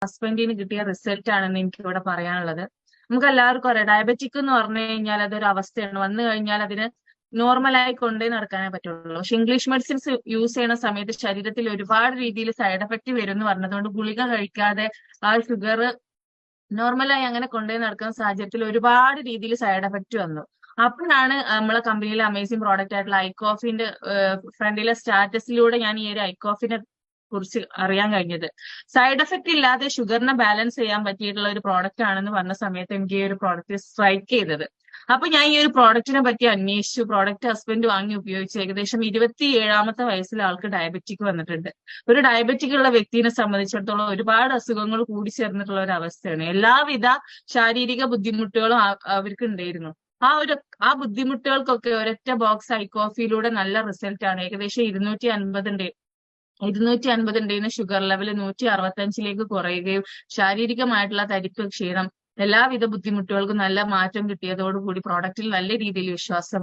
ഹസ്ബൻഡിന് കിട്ടിയ റിസൾട്ട് ആണെന്ന് എനിക്ക് ഇവിടെ പറയാനുള്ളത്. നമുക്ക് എല്ലാവർക്കും അറിയാം, ഡയബറ്റിക് എന്ന് പറഞ്ഞു കഴിഞ്ഞാൽ അതൊരു അവസ്ഥയാണ്. വന്നു കഴിഞ്ഞാൽ അതിന് നോർമലായി കൊണ്ടേ നടക്കാനേ പറ്റുള്ളൂ. പക്ഷെ ഇംഗ്ലീഷ് മെഡിസിൻസ് യൂസ് ചെയ്യുന്ന സമയത്ത് ശരീരത്തിൽ ഒരുപാട് രീതിയിൽ സൈഡ് എഫക്ട് വരും എന്ന് പറഞ്ഞതുകൊണ്ട് ഗുളിക കഴിക്കാതെ ആ ഷുഗർ നോർമലായി അങ്ങനെ കൊണ്ടുപോയി നടക്കുന്ന സാഹചര്യത്തിൽ ഒരുപാട് രീതിയിൽ സൈഡ് എഫക്ട് വന്നു. അപ്പോഴാണ് നമ്മളെ കമ്പനിയിലെ അമേസിംഗ് പ്രോഡക്റ്റ് ആയിട്ടുള്ള ഐക്കോഫിന്റെ ഫ്രണ്ടിലെ സ്റ്റാറ്റസിലൂടെ ഞാൻ ഈ ഒരു ഐക്കോഫിനെ കുറിച്ച് അറിയാൻ കഴിഞ്ഞത്. സൈഡ് എഫക്ട് ഇല്ലാതെ ഷുഗറിനെ ബാലൻസ് ചെയ്യാൻ പറ്റിയിട്ടുള്ള ഒരു പ്രോഡക്റ്റ് ആണെന്ന് പറഞ്ഞ സമയത്ത് എനിക്ക് ഈ ഒരു പ്രോഡക്റ്റ് സ്ട്രൈക്ക് ചെയ്തത്. അപ്പൊ ഞാൻ ഈ ഒരു പ്രോഡക്റ്റിനെ പറ്റി അന്വേഷിച്ചു. പ്രോഡക്റ്റ് ഹസ്ബൻഡ് വാങ്ങി ഉപയോഗിച്ചു. ഏകദേശം 27-ാമത്തെ വയസ്സിൽ ആൾക്ക് ഡയബറ്റിക് വന്നിട്ടുണ്ട്. ഒരു ഡയബറ്റിക് ഉള്ള വ്യക്തിയെ സംബന്ധിച്ചിടത്തോളം ഒരുപാട് അസുഖങ്ങൾ കൂടിച്ചേർന്നിട്ടുള്ള ഒരു അവസ്ഥയാണ്. എല്ലാവിധ ശാരീരിക ബുദ്ധിമുട്ടുകളും അവർക്ക് ഉണ്ടായിരുന്നു. ആ ബുദ്ധിമുട്ടുകൾക്കൊക്കെ ഒരൊറ്റ ബോക്സ് ഐക്കോഫിയിലൂടെ നല്ല റിസൾട്ട് ആണ്. ഏകദേശം 250 ഉണ്ടെന്ന് ഷുഗർ ലെവൽ 165 കുറയുകയും ശാരീരികമായിട്ടുള്ള തരിപ്പ്, ക്ഷീണം, എല്ലാവിധ ബുദ്ധിമുട്ടുകൾക്കും നല്ല മാറ്റം കിട്ടിയതോടുകൂടി പ്രോഡക്റ്റിൽ നല്ല രീതിയിൽ വിശ്വാസം